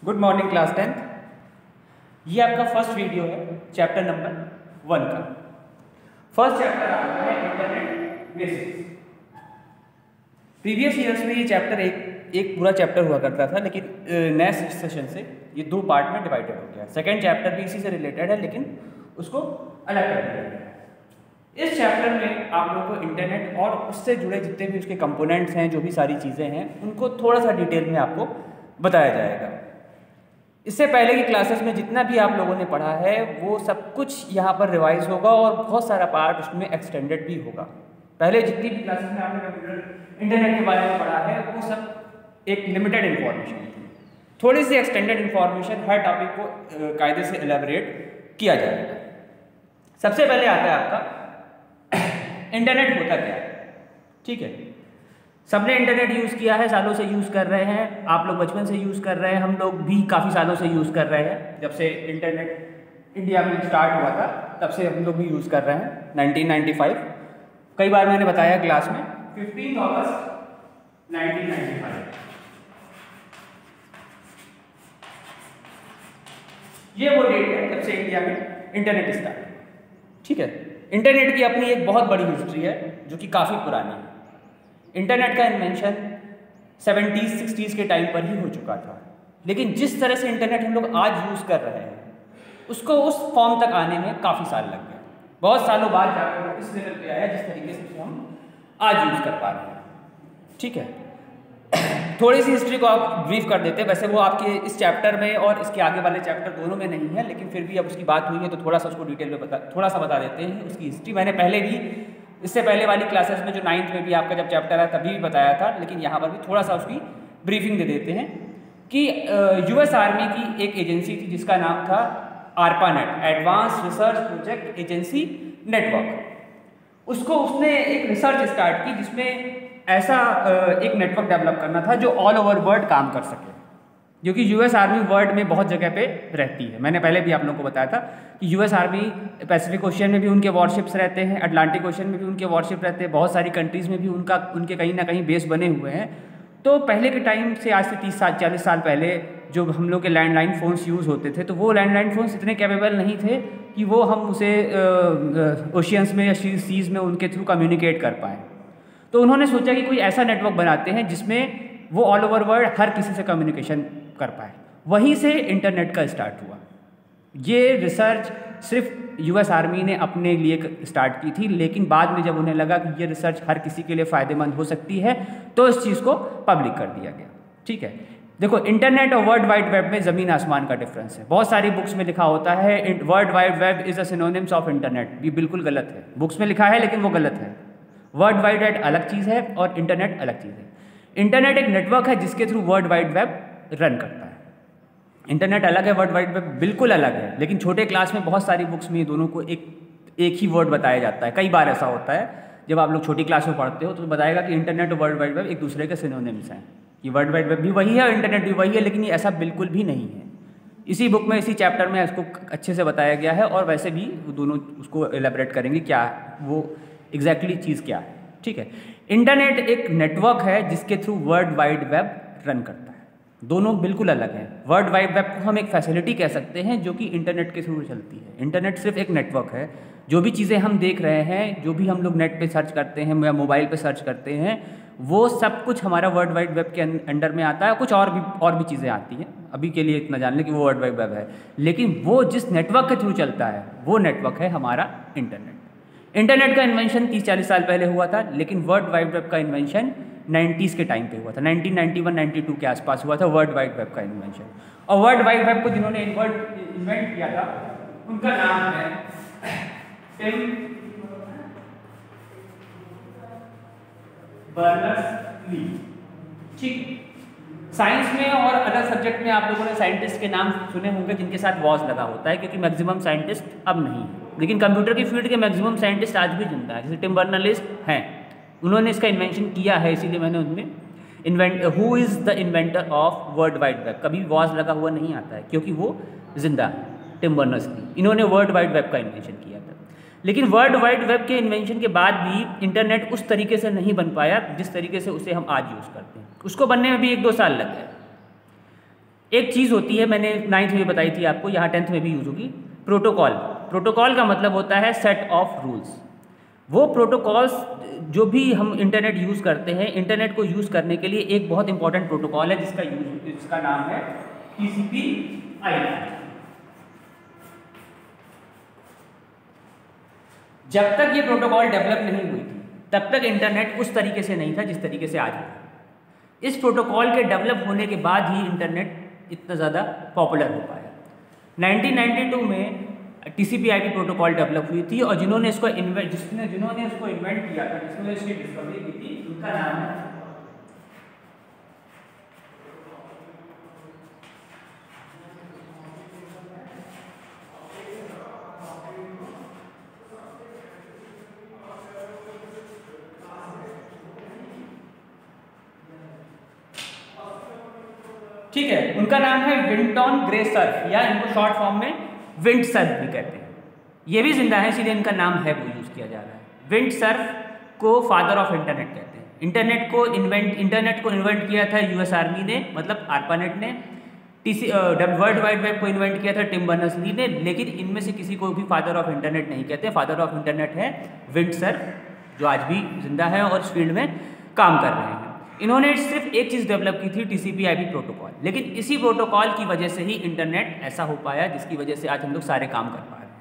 Good morning class 10th। ये आपका first video है चैप्टर नंबर 1 का। फर्स्ट चैप्टर आपका है इंटरनेट बेसिक्स। प्रीवियस ईयर्स में ये चैप्टर एक पूरा चैप्टर हुआ करता था, लेकिन नेक्स्ट सेशन से ये 2 पार्ट में डिवाइडेड हो गया। सेकेंड चैप्टर भी इसी से रिलेटेड है, लेकिन उसको अलग कर दिया गया है। इस चैप्टर में आप लोगों को इंटरनेट और उससे जुड़े जितने भी उसके कंपोनेंट्स हैं, जो भी सारी चीज़ें हैं, उनको थोड़ा सा डिटेल में आपको बताया जाएगा। इससे पहले की क्लासेस में जितना भी आप लोगों ने पढ़ा है वो सब कुछ यहाँ पर रिवाइज होगा और बहुत सारा पार्ट उसमें एक्सटेंडेड भी होगा। पहले जितनी भी क्लासेस में आपने कंप्यूटर इंटरनेट के बारे में पढ़ा है वो सब एक लिमिटेड इन्फॉर्मेशन थी। थोड़ी सी एक्सटेंडेड इन्फॉर्मेशन हर टॉपिक को कायदे से एलेबोरेट किया जाएगा। सबसे पहले आता है आपका इंटरनेट होता क्या है। ठीक है, सबने इंटरनेट यूज़ किया है, सालों से यूज़ कर रहे हैं। आप लोग बचपन से यूज़ कर रहे हैं, हम लोग भी काफ़ी सालों से यूज़ कर रहे हैं। जब से इंटरनेट इंडिया में स्टार्ट हुआ था तब से हम लोग भी यूज़ कर रहे हैं। 1995 कई बार मैंने बताया क्लास में 15 अगस्त 1995 ये वो डेट है जब से इंडिया में इंटरनेट स्टार्ट। ठीक है, इंटरनेट की अपनी एक बहुत बड़ी हिस्ट्री है जो कि काफ़ी पुरानी है। इंटरनेट का इन्वेंशन 70s 60s के टाइम पर ही हो चुका था, लेकिन जिस तरह से इंटरनेट हम लोग आज यूज़ कर रहे हैं उसको उस फॉर्म तक आने में काफ़ी साल लग गए। बहुत सालों बाद जाकर इस लेवल पे आया जिस तरीके से उसे हम आज यूज़ कर पा रहे हैं। ठीक है, थोड़ी सी हिस्ट्री को आप ब्रीफ कर देते हैं। वैसे वो आपके इस चैप्टर में और इसके आगे वाले चैप्टर दोनों में नहीं है, लेकिन फिर भी अब उसकी बात हुई है तो थोड़ा सा उसको डिटेल में थोड़ा सा बता देते हैं उसकी हिस्ट्री। मैंने पहले भी इससे पहले वाली क्लासेस में जो 9th में भी आपका जब चैप्टर आया तभी भी बताया था, लेकिन यहाँ पर भी थोड़ा सा उसकी ब्रीफिंग दे देते हैं कि US आर्मी की एक एजेंसी थी जिसका नाम था ARPANET, advance research project agency network. उसने एक रिसर्च स्टार्ट की जिसमें ऐसा एक नेटवर्क डेवलप करना था जो ऑल ओवर वर्ल्ड काम कर सके, जो कि US आर्मी वर्ल्ड में बहुत जगह पे रहती है। मैंने पहले भी आप लोगों को बताया था कि US आर्मी पैसिफिक ओशियन में भी उनके वॉरशिप्स रहते हैं, अटलांटिक ओशियन में भी उनके वॉरशिप रहते हैं, बहुत सारी कंट्रीज़ में भी उनके कहीं ना कहीं बेस बने हुए हैं। तो पहले के टाइम से आज से 30-40 साल पहले जो हम लोग के लैंडलाइन फ़ोन्स यूज़ होते थे, तो वो लैंडलाइन फ़ोन्स इतने कैपेबल नहीं थे कि वो हम उसे ओशियंस में या सीज़ में उनके थ्रू कम्युनिकेट कर पाएँ। तो उन्होंने सोचा कि कोई ऐसा नेटवर्क बनाते हैं जिसमें वो ऑल ओवर वर्ल्ड हर किसी से कम्युनिकेशन कर पाए। वहीं से इंटरनेट का स्टार्ट हुआ। ये रिसर्च सिर्फ US आर्मी ने अपने लिए स्टार्ट की थी, लेकिन बाद में जब उन्हें लगा कि ये रिसर्च हर किसी के लिए फ़ायदेमंद हो सकती है तो इस चीज़ को पब्लिक कर दिया गया। ठीक है, देखो इंटरनेट और वर्ल्ड वाइड वेब में ज़मीन आसमान का डिफरेंस है। बहुत सारी बुक्स में लिखा होता है world wide web is a synonyms of internet. ये बिल्कुल गलत है, बुक्स में लिखा है लेकिन वो गलत है। वर्ल्ड वाइड वेब अलग चीज़ है और इंटरनेट अलग चीज़ है। इंटरनेट एक नेटवर्क है जिसके through world wide web run करता है। इंटरनेट अलग है, वर्ल्ड वाइड वेब बिल्कुल अलग है। लेकिन छोटे क्लास में बहुत सारी बुक्स में दोनों को एक ही वर्ड बताया जाता है। कई बार ऐसा होता है जब आप लोग छोटी क्लास में पढ़ते हो तो बताएगा कि इंटरनेट और वर्ल्ड वाइड वेब एक दूसरे के सिनोनिम्स हैं, कि वर्ल्ड वाइड वेब भी वही है और इंटरनेट भी वही है, लेकिन ये ऐसा बिल्कुल भी नहीं है। इसी बुक में इसी चैप्टर में इसको अच्छे से बताया गया है और वैसे भी दोनों उसको एलेबोरेट करेंगे क्या वो एग्जैक्टली चीज़ क्या है। ठीक है, इंटरनेट एक नेटवर्क है जिसके through world wide web run करता है। दोनों बिल्कुल अलग हैं। वर्ल्ड वाइड वेब को हम एक फैसिलिटी कह सकते हैं जो कि इंटरनेट के थ्रू चलती है। इंटरनेट सिर्फ एक नेटवर्क है। जो भी चीज़ें हम देख रहे हैं, जो भी हम लोग नेट पे सर्च करते हैं या मोबाइल पे सर्च करते हैं, वो सब कुछ हमारा वर्ल्ड वाइड वेब के अंडर में आता है। कुछ और भी चीज़ें आती हैं, अभी के लिए इतना जान लें कि वो वर्ल्ड वाइड वेब है, लेकिन वो जिस नेटवर्क के थ्रू चलता है वो नेटवर्क है हमारा इंटरनेट। इंटरनेट का इन्वेंशन 30-40 साल पहले हुआ था, लेकिन वर्ल्ड वाइड वेब का इन्वेंशन 90s के टाइम पे हुआ था। 1991-92 के आसपास हुआ था वर्ल्ड वाइड वेब का इन्वेंशन। और वर्ल्ड वाइड वेब को जिन्होंने इन्वेंट किया था उनका नाम है टिम बर्नर्स-ली। ठीक, साइंस में और अदर सब्जेक्ट में आप लोगों ने साइंटिस्ट के नाम सुने होंगे जिनके साथ वॉज लगा होता है, क्योंकि मैक्सिमम साइंटिस्ट अब नहीं है, लेकिन कंप्यूटर की फील्ड के मैक्सिमम साइंटिस्ट आज भी जिंदा है। जैसे टिम बर्नर्स-ली हैं, उन्होंने इसका इन्वेंशन किया है, इसीलिए मैंने उनमें who is the inventor of world wide web कभी वॉज लगा हुआ नहीं आता है, क्योंकि वो जिंदा है। टिम बर्नर्स-ली इन्होंने वर्ल्ड वाइड वेब का इन्वेंशन किया था। लेकिन वर्ल्ड वाइड वेब के इन्वेंशन के बाद भी इंटरनेट उस तरीके से नहीं बन पाया जिस तरीके से उसे हम आज यूज़ करते हैं। उसको बनने में भी 1-2 साल लग गए। एक चीज़ होती है, मैंने 9th में बताई थी आपको, यहाँ 10th में भी यूज़ होगी, प्रोटोकॉल। प्रोटोकॉल का मतलब होता है सेट ऑफ रूल्स। वो प्रोटोकॉल्स जो भी हम इंटरनेट यूज़ करते हैं, इंटरनेट को यूज़ करने के लिए एक बहुत इंपॉर्टेंट प्रोटोकॉल है जिसका नाम है TCP/IP। जब तक ये प्रोटोकॉल डेवलप नहीं हुई थी तब तक इंटरनेट उस तरीके से नहीं था जिस तरीके से आज है। इस प्रोटोकॉल के डेवलप होने के बाद ही इंटरनेट इतना ज़्यादा पॉपुलर हो पाया। 1992 में TCP/IP प्रोटोकॉल डेवलप हुई थी और जिन्होंने इसको इन्वेंट किया था, जिसने इसकी डिस्कवरी की थी, उनका नाम है ठीक है, उनका नाम है विंटन ग्रे सर्फ, या इनको शॉर्ट फॉर्म में विंड सर्फ भी कहते हैं। ये भी जिंदा है इसलिए इनका नाम है वो यूज़ किया जा रहा है। विंड सर्फ को फादर ऑफ इंटरनेट कहते हैं। इंटरनेट को इन्वेंट किया था यूएस आर्मी ने, मतलब ARPANET ने। वर्ल्ड वाइड वेब को इन्वेंट किया था टिम बर्नर्स-ली ने, लेकिन इनमें से किसी को भी फादर ऑफ इंटरनेट नहीं कहते। फादर ऑफ इंटरनेट है विंड सर्फ, जो आज भी जिंदा है और इस फील्ड में काम कर रहे हैं। इन्होंने सिर्फ एक चीज़ डेवलप की थी, TCP/IP प्रोटोकॉल, लेकिन इसी प्रोटोकॉल की वजह से ही इंटरनेट ऐसा हो पाया जिसकी वजह से आज हम लोग सारे काम कर पा रहे हैं।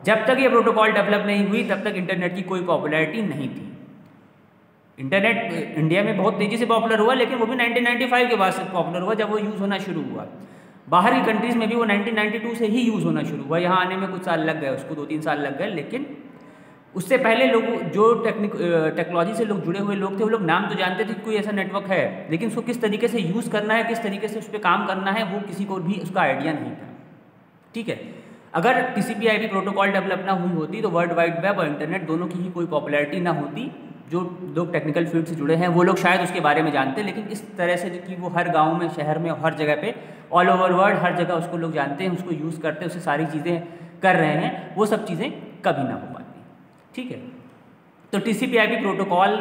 जब तक ये प्रोटोकॉल डेवलप नहीं हुई तब तक इंटरनेट की कोई पॉपुलैरिटी नहीं थी। इंटरनेट इंडिया में बहुत तेज़ी से पॉपुलर हुआ, लेकिन वो भी 1995 के बाद से पॉपुलर हुआ जब वो यूज़ होना शुरू हुआ। बाहर की कंट्रीज़ में भी वो 1992 से ही यूज़ होना शुरू हुआ। यहाँ आने में कुछ साल लग गए, उसको 2-3 साल लग गए, लेकिन उससे पहले लोग जो टेक्नोलॉजी से लोग जुड़े हुए लोग थे, वो लोग नाम तो जानते थे कि कोई ऐसा नेटवर्क है, लेकिन उसको किस तरीके से यूज़ करना है, किस तरीके से उस पर काम करना है, वो किसी को भी उसका आइडिया नहीं था। ठीक है, अगर TCP/IP प्रोटोकॉल डेवलप ना हुई होती तो वर्ल्ड वाइड वेब और इंटरनेट दोनों की ही कोई पॉपुलैरिटी ना होती। जो लोग टेक्निकल फील्ड से जुड़े हैं वो लोग शायद उसके बारे में जानते, लेकिन इस तरह से कि वो हर गाँव में, शहर में, हर जगह पे, ऑल ओवर वर्ल्ड हर जगह उसको लोग जानते हैं, उसको यूज़ करते हैं, उससे सारी चीज़ें कर रहे हैं, वो सब चीज़ें कभी ना हो पाती। ठीक है, तो TCP/IP प्रोटोकॉल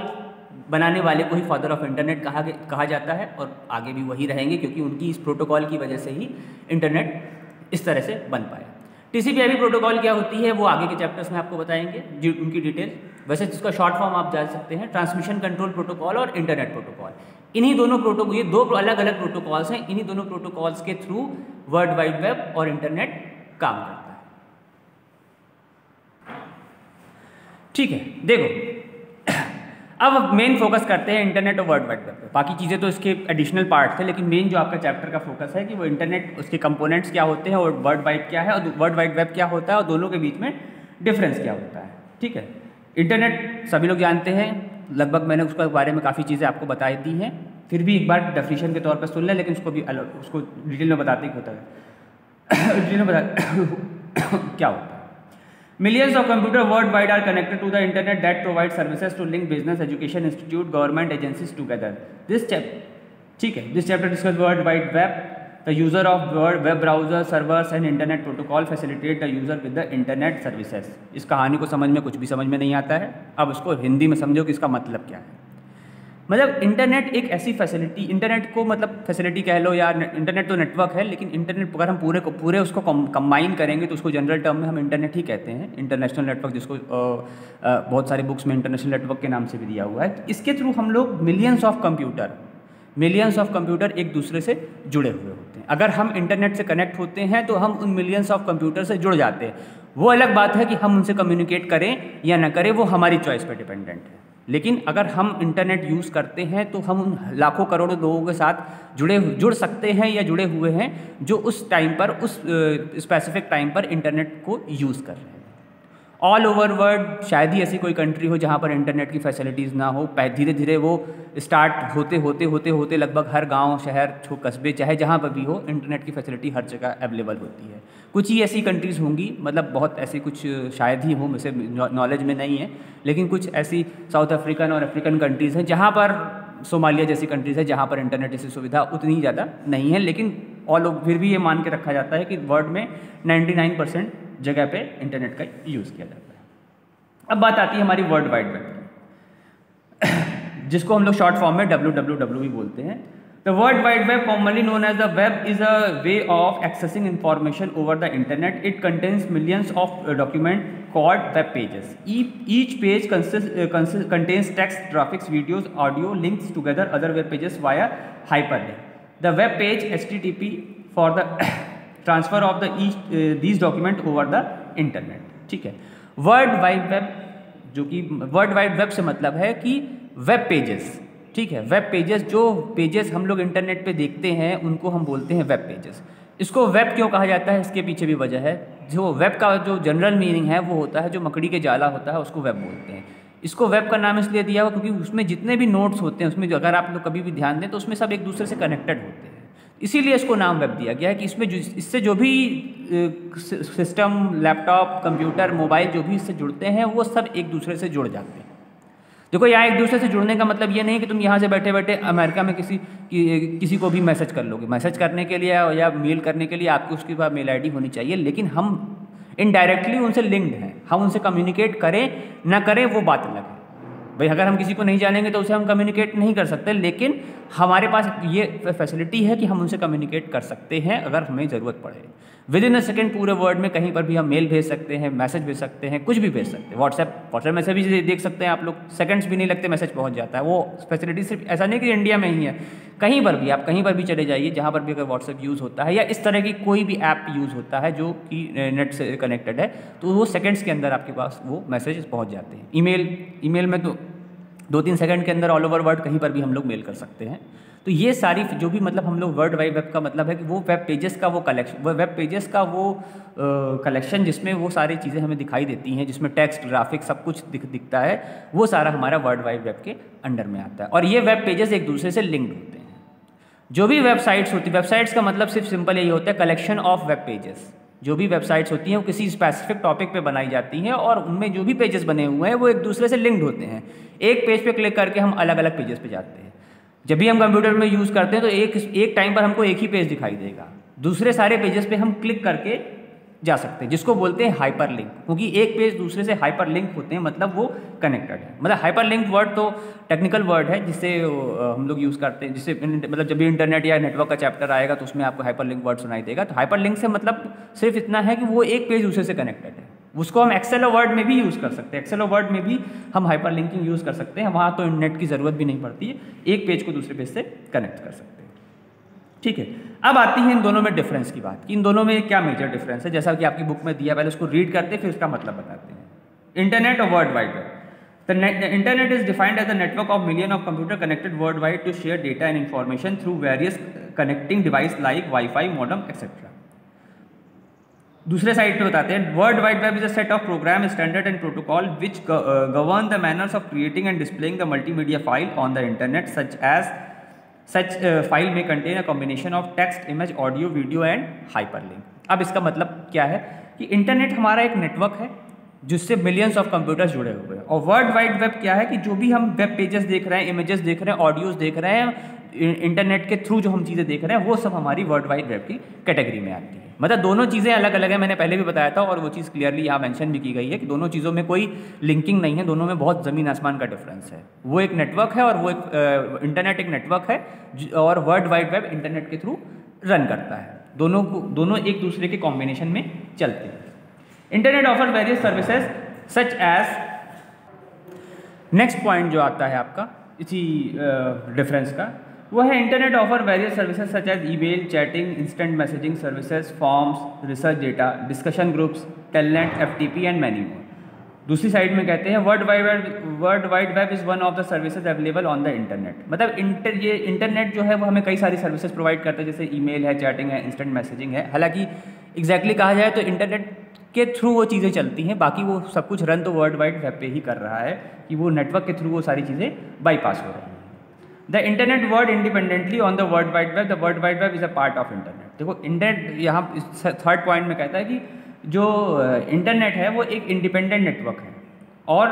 बनाने वाले को ही फादर ऑफ इंटरनेट कहा जाता है और आगे भी वही रहेंगे, क्योंकि उनकी इस प्रोटोकॉल की वजह से ही इंटरनेट इस तरह से बन पाया। TCP/IP प्रोटोकॉल क्या होती है वो आगे के चैप्टर्स में आपको बताएंगे, उनकी डिटेल। वैसे जिसका शॉर्ट फॉर्म आप जान सकते हैं, ट्रांसमिशन कंट्रोल प्रोटोकॉल और इंटरनेट प्रोटोकॉल। इन्हीं दोनों प्रोटोकॉल, ये दो अलग अलग प्रोटोकॉल्स हैं, इन्हीं दोनों प्रोटोकॉल्स के थ्रू वर्ल्ड वाइड वेब और इंटरनेट काम करता है। ठीक है, देखो अब मेन फोकस करते हैं इंटरनेट और वर्ल्ड वाइड वेब पे। बाकी चीज़ें तो इसके एडिशनल पार्ट थे, लेकिन मेन जो आपका चैप्टर का फोकस है कि वो इंटरनेट, उसके कंपोनेंट्स क्या होते हैं और वर्ल्ड वाइड क्या है और वर्ल्ड वाइड वेब क्या होता है और दोनों के बीच में डिफरेंस क्या होता है। ठीक है, इंटरनेट सभी लोग जानते हैं, लगभग मैंने उसके बारे में काफ़ी चीज़ें आपको बताई दी हैं, फिर भी एक बार डेफिनेशन के तौर पर सुन लें, लेकिन उसको भी उसको डिटेल में बताते ही होता है। डिटेल में बता क्या होता है। Millions of computers worldwide are connected to the internet that provides services to link business, education, institute, government agencies together. This chapter discusses World Wide Web. The user of web browser, servers and internet protocol facilitate the user with the internet services. इस कहानी को समझ में कुछ भी समझ में नहीं आता है, अब उसको हिंदी में समझो कि इसका मतलब क्या है। मतलब इंटरनेट एक ऐसी फैसिलिटी, इंटरनेट को मतलब फैसिलिटी कह लो या इंटरनेट तो नेटवर्क है, लेकिन इंटरनेट अगर हम पूरे उसको कंबाइन करेंगे तो उसको जनरल टर्म में हम इंटरनेट ही कहते हैं। इंटरनेशनल नेटवर्क, जिसको बहुत सारी बुक्स में इंटरनेशनल नेटवर्क के नाम से भी दिया हुआ है। इसके थ्रू हम लोग मिलियंस ऑफ कंप्यूटर एक दूसरे से जुड़े हुए होते हैं। अगर हम इंटरनेट से कनेक्ट होते हैं तो हम उन मिलियंस ऑफ कंप्यूटर से जुड़ जाते हैं। वो अलग बात है कि हम उनसे कम्युनिकेट करें या ना करें, वो हमारी चॉइस पर डिपेंडेंट है। लेकिन अगर हम इंटरनेट यूज़ करते हैं तो हम उन लाखों करोड़ों लोगों के साथ जुड़ सकते हैं या जुड़े हुए हैं जो उस टाइम पर, उस स्पेसिफिक टाइम पर इंटरनेट को यूज़ कर रहे हैं। ऑल ओवर वर्ल्ड शायद ही ऐसी कोई कंट्री हो जहाँ पर इंटरनेट की फैसिलिटीज़ ना हो। धीरे धीरे वो स्टार्ट होते लगभग हर गांव, शहर, कस्बे, चाहे जहाँ पर भी हो, इंटरनेट की फैसिलिटी हर जगह अवेलेबल होती है। कुछ ही ऐसी कंट्रीज़ होंगी, मतलब बहुत ऐसी कुछ शायद ही हो, मुझे नॉलेज में नहीं है, लेकिन कुछ ऐसी साउथ अफ्रीकन और अफ्रीकन कंट्रीज़ हैं जहाँ पर, सोमालिया जैसी कंट्रीज़ है जहाँ पर इंटरनेट की सुविधा उतनी ज़्यादा नहीं है, लेकिन फिर भी ये मान के रखा जाता है कि वर्ल्ड में 99% जगह पे इंटरनेट का यूज़ किया जाता है। अब बात आती है हमारी वर्ल्ड वाइड वेब की, जिसको हम लोग शॉर्ट फॉर्म में WWW भी बोलते हैं। The World Wide Web, commonly known as the web, is a way of accessing information over the internet. It contains millions of documents called web pages. Each page contains text, graphics, videos, audio, links together other web pages via hyperlink. The web page HTTP for the transfer of these documents over the internet. ठीक है, world wide web, जो कि world wide web से मतलब है कि web pages, ठीक है, वेब पेजेस, जो पेजेस हम लोग इंटरनेट पे देखते हैं उनको हम बोलते हैं वेब पेजेस। इसको वेब क्यों कहा जाता है, इसके पीछे भी वजह है। जो वेब का जो जनरल मीनिंग है वो होता है, जो मकड़ी के जाला होता है उसको वेब बोलते हैं। इसको वेब का नाम इसलिए दिया हुआ क्योंकि उसमें जितने भी नोड्स होते हैं उसमें, अगर आप लोग कभी भी ध्यान दें तो उसमें सब एक दूसरे से कनेक्टेड होते हैं, इसीलिए इसको नाम वेब दिया गया है कि इसमें इससे जो भी सिस्टम, लैपटॉप, कंप्यूटर, मोबाइल जो भी इससे जुड़ते हैं वो सब एक दूसरे से जुड़ जाते हैं। देखो, यहाँ एक दूसरे से जुड़ने का मतलब ये नहीं कि तुम यहाँ से बैठे बैठे अमेरिका में किसी को भी मैसेज कर लोगे। मैसेज करने के लिए या मेल करने के लिए आपको उसके बाद मेल आईडी होनी चाहिए, लेकिन हम इनडायरेक्टली उनसे लिंक्ड हैं। हम उनसे कम्युनिकेट करें ना करें वो बात अलग है। भाई अगर हम किसी को नहीं जानेंगे तो उसे हम कम्युनिकेट नहीं कर सकते, लेकिन हमारे पास ये फैसिलिटी है कि हम उनसे कम्युनिकेट कर सकते हैं अगर हमें ज़रूरत पड़े। विद इन अ सेकेंड पूरे वर्ल्ड में कहीं पर भी हम मेल भेज सकते हैं, मैसेज भेज सकते हैं, कुछ भी भेज सकते हैं। व्हाट्सएप मैसेज भी देख सकते हैं आप लोग, सेकंड्स भी नहीं लगते मैसेज पहुंच जाता है। वो फैसिलिटी सिर्फ ऐसा नहीं कि इंडिया में ही है, कहीं पर भी, आप कहीं पर भी चले जाइए जहाँ पर भी अगर व्हाट्सएप यूज़ होता है या इस तरह की कोई भी ऐप यूज़ होता है जो कि नेट से कनेक्टेड है, तो वो सेकेंड्स के अंदर आपके पास वो मैसेज पहुँच जाते हैं। ईमेल में तो 2-3 सेकंड के अंदर ऑल ओवर वर्ल्ड कहीं पर भी हम लोग मेल कर सकते हैं। तो ये सारी जो भी मतलब हम लोग वर्ल्ड वाइड वेब का मतलब है कि वो वेब पेजेस का वो कलेक्शन, वो वेब पेजेस का वो कलेक्शन जिसमें वो सारी चीज़ें हमें दिखाई देती हैं, जिसमें टेक्स्ट, ग्राफिक्स सब कुछ दिखता है, वो सारा हमारा वर्ल्ड वाइड वेब के अंडर में आता है। और ये वेब पेजेस एक दूसरे से लिंक्ड होते हैं। जो भी वेबसाइट्स होती है, वेबसाइट्स का मतलब सिर्फ सिंपल यही होता है, कलेक्शन ऑफ वेब पेजेस। जो भी वेबसाइट्स होती हैं वो किसी स्पेसिफिक टॉपिक पे बनाई जाती हैं और उनमें जो भी पेजेस बने हुए हैं वो एक दूसरे से लिंक्ड होते हैं। एक पेज पे क्लिक करके हम अलग अलग पेजेस पे जाते हैं। जब भी हम कंप्यूटर में यूज़ करते हैं तो एक टाइम पर हमको एक ही पेज दिखाई देगा, दूसरे सारे पेजेस पे हम क्लिक करके जा सकते हैं, जिसको बोलते हैं हाइपर लिंक। क्योंकि एक पेज दूसरे से हाइपर लिंक होते हैं, मतलब वो कनेक्टेड है। मतलब हाइपर लिंक वर्ड तो टेक्निकल वर्ड है जिससे हम लोग यूज़ करते हैं, जिससे मतलब जब भी इंटरनेट या नेटवर्क का चैप्टर आएगा तो उसमें आपको हाइपर लिंक वर्ड सुनाई देगा। तो हाइपर लिंक से मतलब सिर्फ इतना है कि वो एक पेज दूसरे से कनेक्टेड है। उसको हम एक्सेल और वर्ड में भी यूज़ कर सकते हैं। एक्सेल और वर्ड में भी हम हाइपर लिंकिंग यूज़ कर सकते हैं, वहाँ तो इंटरनेट की ज़रूरत भी नहीं पड़ती है, एक पेज को दूसरे पेज से कनेक्ट कर सकते हैं। ठीक है, अब आती है इन दोनों में डिफरेंस की बात कि इन दोनों में क्या मेजर डिफरेंस है। जैसा कि आपकी बुक में दिया, पहले उसको रीड करते फिर उसका मतलब बताते हैं। इंटरनेट और world wide web. The internet is defined as a network of millions of computers connected worldwide to share data and information through various connecting devices like Wi-Fi, modem, etc. दूसरे side पे बताते हैं, world wide web is a set of program, standard and protocol which govern the manners of creating and displaying the multimedia file on the internet. Such file में contain a combination of text, image, audio, video and hyperlink. अब इसका मतलब क्या है कि internet हमारा एक network है जिससे मिलियंस ऑफ कंप्यूटर्स जुड़े हुए हैं। और वर्ल्ड वाइड वेब क्या है कि जो भी हम वेब पेजेस देख रहे हैं, इमेजेस देख रहे हैं, ऑडियोज देख रहे हैं, इंटरनेट के थ्रू जो हम चीज़ें देख रहे हैं, वो सब हमारी वर्ल्ड वाइड वेब की कैटेगरी में आती है। मतलब दोनों चीज़ें अलग अलग है, मैंने पहले भी बताया था और वो चीज़ क्लियरली यहाँ मेंशन भी की गई है कि दोनों चीज़ों में कोई लिंकिंग नहीं है, दोनों में बहुत ज़मीन आसमान का डिफरेंस है। वो एक नेटवर्क है और वो एक इंटरनेट एक नेटवर्क है और वर्ल्ड वाइड वेब इंटरनेट के थ्रू रन करता है। दोनों एक दूसरे के कॉम्बिनेशन में चलते हैं। Internet offer various services such as, next point जो आता है आपका इसी डिफरेंस का, वो है internet offer various services such as email, chatting, instant messaging services, forms, research data, discussion groups, telnet, FTP and many more. दूसरी साइड में कहते हैं world wide web is one of the services available on the internet. मतलब ये internet जो है वो हमें कई सारी सर्विसेज प्रोवाइड करता है, जैसे ईमेल है, चैटिंग है, इंस्टेंट मैसेजिंग है। हालांकि एग्जैक्टली कहा जाए तो इंटरनेट के थ्रू वो चीज़ें चलती हैं, बाकी वो सब कुछ रन तो वर्ल्ड वाइड वेब पे ही कर रहा है कि वो नेटवर्क के थ्रू वो सारी चीज़ें बाईपास हो रही हैं। The internet word independently on the world wide web, the world wide web is a part of internet. देखो इंटरनेट यहाँ थर्ड पॉइंट में कहता है कि जो इंटरनेट है वो एक इंडिपेंडेंट नेटवर्क है और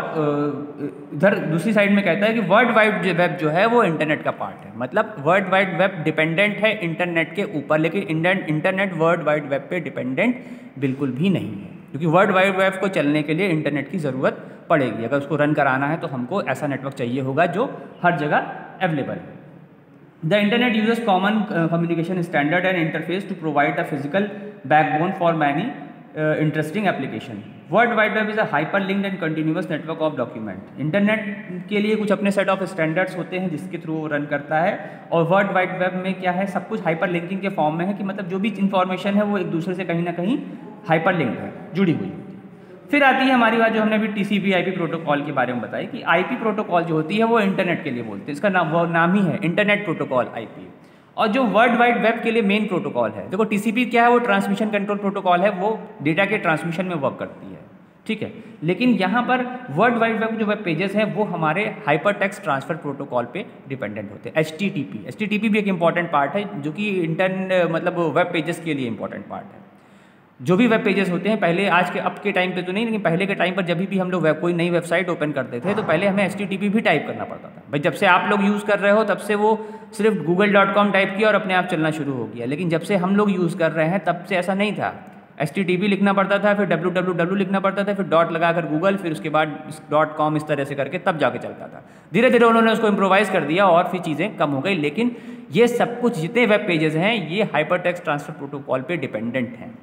इधर दूसरी साइड में कहता है कि वर्ल्ड वाइड वेब जो है वो इंटरनेट का पार्ट है। मतलब वर्ल्ड वाइड वेब डिपेंडेंट है इंटरनेट के ऊपर, लेकिन इंटरनेट वर्ल्ड वाइड वेब पे डिपेंडेंट बिल्कुल भी नहीं है, क्योंकि वर्ल्ड वाइड वेब को चलने के लिए इंटरनेट की ज़रूरत पड़ेगी। अगर उसको रन कराना है तो हमको ऐसा नेटवर्क चाहिए होगा जो हर जगह अवेलेबल है। The internet uses common communication standard and interface to provide a physical backbone for many interesting application. World Wide Web is a hyperlinked and continuous network of document. Internet के लिए कुछ अपने set of standards होते हैं जिसके through वो run करता है, और वर्ल्ड वाइड वेब में क्या है, सब कुछ हाइपर लिंकिंग के फॉर्म में है कि मतलब जो भी इंफॉर्मेशन है वो एक दूसरे से कहीं ना कहीं हाइपर लिंक्ड है, जुड़ी हुई। फिर आती है हमारी बात जो हमने अभी TCP IP प्रोटोकॉल के बारे में बताई कि IP प्रोटोकॉल जो होती है वो इंटरनेट के लिए बोलते हैं, इसका नाम वो नाम ही है इंटरनेट प्रोटोकॉल IP। और जो वर्ल्ड वाइड वेब के लिए मेन प्रोटोकॉल है, देखो TCP क्या है, वो ट्रांसमिशन कंट्रोल प्रोटोकॉल है, वो डेटा के ट्रांसमिशन में वर्क करती है, ठीक है। लेकिन यहाँ पर वर्ल्ड वाइड वेब जो वेब पेजेस हैं वो हमारे हाइपर टेक्स्ट ट्रांसफर प्रोटोकॉल पे डिपेंडेंट होते हैं, HTTP भी एक इंपॉर्टेंट पार्ट है जो कि मतलब वेब पेजेस के लिए इंपॉर्टेंट पार्ट है। जो भी वेब पेजेस होते हैं पहले, आज के अब के टाइम पे तो नहीं, लेकिन पहले के टाइम पर जब भी हम लोग कोई नई वेबसाइट ओपन करते थे तो पहले हमें HTTP भी टाइप करना पड़ता था। भाई जब से आप लोग यूज़ कर रहे हो तब से वो सिर्फ google.com टाइप किया और अपने आप चलना शुरू हो गया, लेकिन जब से हम लोग यूज़ कर रहे हैं तब से ऐसा नहीं था। HTTP लिखना पड़ता था, फिर www लिखना पड़ता था, फिर डॉट लगाकर गूगल, फिर उसके बाद .com, इस तरह से करके तब जाके चलता था। धीरे धीरे उन्होंने उसको इम्प्रोवाइज़ कर दिया और फिर चीज़ें कम हो गई, लेकिन ये सब कुछ जितने वेब पेजेस हैं ये हाइपर टेक्स्ट ट्रांसफर प्रोटोकॉल पे डिपेंडेंट हैं,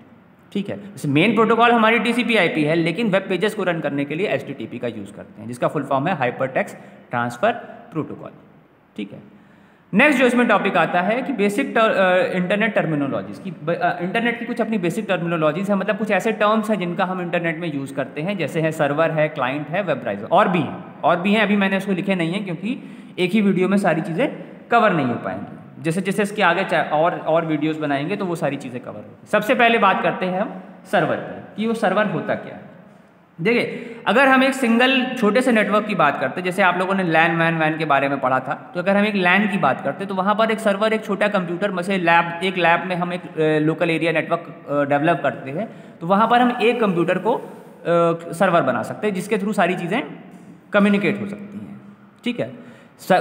ठीक है। मेन प्रोटोकॉल हमारी TCP IP है, लेकिन वेब पेजेस को रन करने के लिए HTTP का यूज़ करते हैं, जिसका फुल फॉर्म है हाइपर टेक्स्ट ट्रांसफर प्रोटोकॉल, ठीक है। नेक्स्ट जो इसमें टॉपिक आता है कि बेसिक इंटरनेट टर्मिनोलॉजीज की, इंटरनेट की कुछ अपनी बेसिक टर्मिनोलॉजीज है, मतलब कुछ ऐसे टर्म्स हैं जिनका हम इंटरनेट में यूज़ करते हैं, जैसे है सर्वर है, क्लाइंट है, वेब ब्राउज़र, और भी हैं, अभी मैंने उसको लिखे नहीं है क्योंकि एक ही वीडियो में सारी चीज़ें कवर नहीं हो पाएंगी। जैसे जैसे इसके आगे और वीडियोस बनाएंगे तो वो सारी चीज़ें कवर होंगी। सबसे पहले बात करते हैं हम सर्वर की कि वो सर्वर होता क्या है। देखिए, अगर हम एक सिंगल छोटे से नेटवर्क की बात करते हैं, जैसे आप लोगों ने लैन वैन के बारे में पढ़ा था, तो अगर हम एक लैन की बात करते हैं तो वहाँ पर एक सर्वर, एक छोटा कंप्यूटर, जैसे एक लैब में हम एक लोकल एरिया नेटवर्क डेवलप करते हैं, तो वहाँ पर हम एक कंप्यूटर को सर्वर बना सकते हैं जिसके थ्रू सारी चीज़ें कम्युनिकेट हो सकती हैं, ठीक है।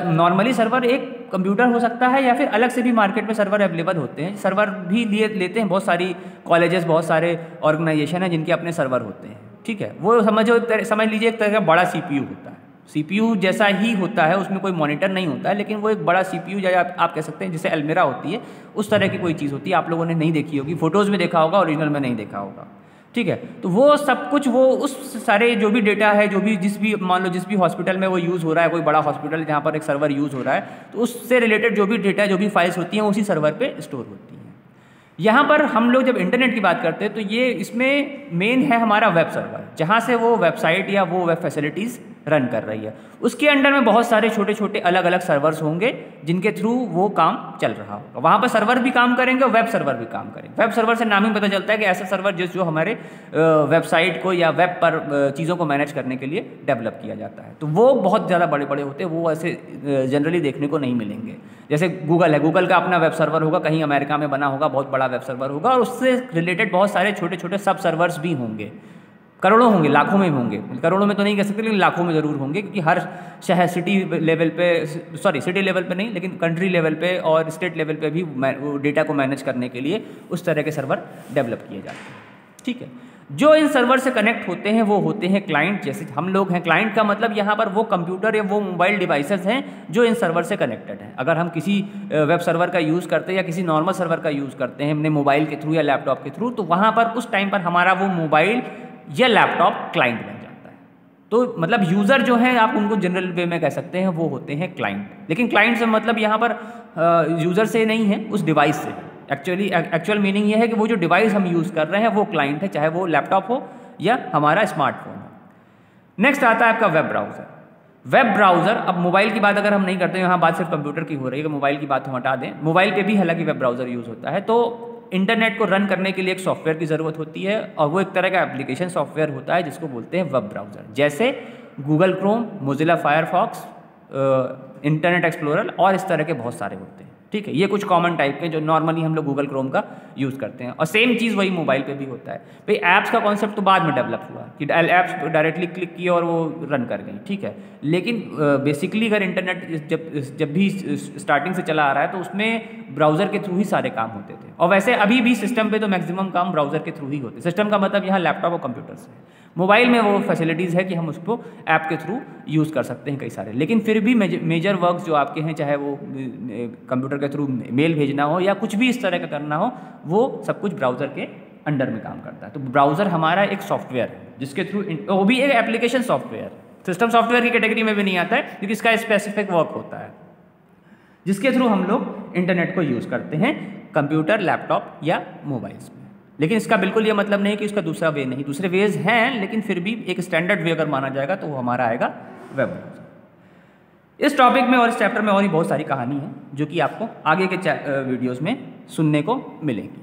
नॉर्मली सर्वर एक कंप्यूटर हो सकता है या फिर अलग से भी मार्केट में सर्वर अवेलेबल होते हैं। सर्वर भी लेते हैं बहुत सारी कॉलेजेस, बहुत सारे ऑर्गेनाइजेशन हैं जिनके अपने सर्वर होते हैं, ठीक है। वो समझ लीजिए एक तरह का बड़ा CPU होता है, CPU जैसा ही होता है, उसमें कोई मॉनिटर नहीं होता है, लेकिन वो एक बड़ा CPU या आप कह सकते हैं जैसे अलमीरा होती है, उस तरह की कोई चीज़ होती है। आप लोगों ने नहीं देखी होगी, फोटोज़ में देखा होगा, ओरिजिनल में नहीं देखा होगा, ठीक है। तो वो सब कुछ, वो उस सारे जो भी डेटा है, जो भी मान लो जिस भी हॉस्पिटल में वो यूज़ हो रहा है, कोई बड़ा हॉस्पिटल जहाँ पर एक सर्वर यूज़ हो रहा है, तो उससे रिलेटेड जो भी डेटा, जो भी फाइल्स होती हैं उसी सर्वर पे स्टोर होती हैं। यहाँ पर हम लोग जब इंटरनेट की बात करते हैं तो ये इसमें मेन है हमारा वेब सर्वर, जहाँ से वो वेबसाइट या वो वेब फैसिलिटीज़ रन कर रही है। उसके अंडर में बहुत सारे छोटे छोटे अलग अलग सर्वर्स होंगे जिनके थ्रू वो काम चल रहा होगा। वहाँ पर सर्वर भी काम करेंगे और वेब सर्वर भी काम करेंगे। वेब सर्वर से नाम ही पता चलता है कि ऐसा सर्वर जो हमारे वेबसाइट को या वेब पर चीज़ों को मैनेज करने के लिए डेवलप किया जाता है। तो वो बहुत ज़्यादा बड़े बड़े होते हैं, वो ऐसे जनरली देखने को नहीं मिलेंगे। जैसे गूगल है, गूगल का अपना वेब सर्वर होगा, कहीं अमेरिका में बना होगा, बहुत बड़ा वेब सर्वर होगा, और उससे रिलेटेड बहुत सारे छोटे छोटे सब सर्वर्स भी होंगे, करोड़ों होंगे, लाखों में होंगे, करोड़ों में तो नहीं कह सकते लेकिन लाखों में ज़रूर होंगे, क्योंकि हर शहर सिटी लेवल पे, सिटी लेवल पे नहीं लेकिन कंट्री लेवल पे और स्टेट लेवल पे भी डेटा को मैनेज करने के लिए उस तरह के सर्वर डेवलप किए जाते हैं, ठीक है। जो इन सर्वर से कनेक्ट होते हैं वो होते हैं क्लाइंट, जैसे हम लोग हैं। क्लाइंट का मतलब यहाँ पर वो कंप्यूटर या वो मोबाइल डिवाइसेस हैं जो इन सर्वर से कनेक्टेड हैं। अगर हम किसी वेब सर्वर का यूज़ करते हैं या किसी नॉर्मल सर्वर का यूज़ करते हैं अपने मोबाइल के थ्रू या लैपटॉप के थ्रू, तो वहाँ पर उस टाइम पर हमारा वो मोबाइल या लैपटॉप क्लाइंट बन जाता है। तो मतलब यूज़र जो हैं, आप उनको जनरल वे में कह सकते हैं, वो होते हैं क्लाइंट। लेकिन क्लाइंट से मतलब यहाँ पर यूज़र से नहीं है, उस डिवाइस से। एक्चुअल मीनिंग ये है कि वो जो डिवाइस हम यूज़ कर रहे हैं वो क्लाइंट है, चाहे वो लैपटॉप हो या हमारा स्मार्टफोन हो। नेक्स्ट आता है आपका वेब ब्राउज़र। वेब ब्राउज़र, अब मोबाइल की बात अगर हम नहीं करते, यहाँ बात सिर्फ कंप्यूटर की हो रही है, कि मोबाइल की बात हम हटा दें, मोबाइल पे भी हालांकि वेब ब्राउज़र यूज़ होता है। तो इंटरनेट को रन करने के लिए एक सॉफ्टवेयर की ज़रूरत होती है, और वो एक तरह का एप्लीकेशन सॉफ्टवेयर होता है जिसको बोलते हैं वेब ब्राउज़र। जैसे Google Chrome, Mozilla Firefox, internet explorer और इस तरह के बहुत सारे होते हैं, ठीक है। ये कुछ कॉमन टाइप के जो नॉर्मली हम लोग गूगल क्रोम का यूज़ करते हैं। और सेम चीज़ वही मोबाइल पे भी होता है। भाई ऐप्स का कॉन्सेप्ट तो बाद में डेवलप हुआ कि ऐप्स डायरेक्टली क्लिक किए और वो रन कर गई, ठीक है। लेकिन बेसिकली अगर इंटरनेट जब भी स्टार्टिंग से चला आ रहा है तो उसमें ब्राउज़र के थ्रू ही सारे काम होते थे। और वैसे अभी भी सिस्टम पे तो मैक्सिमम काम ब्राउज़र के थ्रू ही होते हैं। सिस्टम का मतलब यहाँ लैपटॉप और कंप्यूटर से। मोबाइल में वो फैसिलिटीज़ है कि हम उसको ऐप के थ्रू यूज़ कर सकते हैं कई सारे, लेकिन फिर भी मेजर वर्क जो आपके हैं, चाहे वो कंप्यूटर के थ्रू मेल भेजना हो या कुछ भी इस तरह का करना हो, वो सब कुछ ब्राउज़र के अंडर में काम करता है। तो ब्राउज़र हमारा एक सॉफ्टवेयर है जिसके थ्रू, वो भी एक एप्लीकेशन सॉफ्टवेयर, सिस्टम सॉफ्टवेयर की कैटेगरी में भी नहीं आता है क्योंकि इसका स्पेसिफिक वर्क होता है, जिसके थ्रू हम लोग इंटरनेट को यूज़ करते हैं कंप्यूटर, लैपटॉप या मोबाइल्स में। लेकिन इसका बिल्कुल ये मतलब नहीं कि उसका दूसरा वे नहीं, दूसरे वेज हैं, लेकिन फिर भी एक स्टैंडर्ड वे अगर माना जाएगा तो वो हमारा आएगा वेब ब्राउज़र। इस टॉपिक में और इस चैप्टर में और भी बहुत सारी कहानी है जो कि आपको आगे के वीडियोज़ में सुनने को मिलेंगी।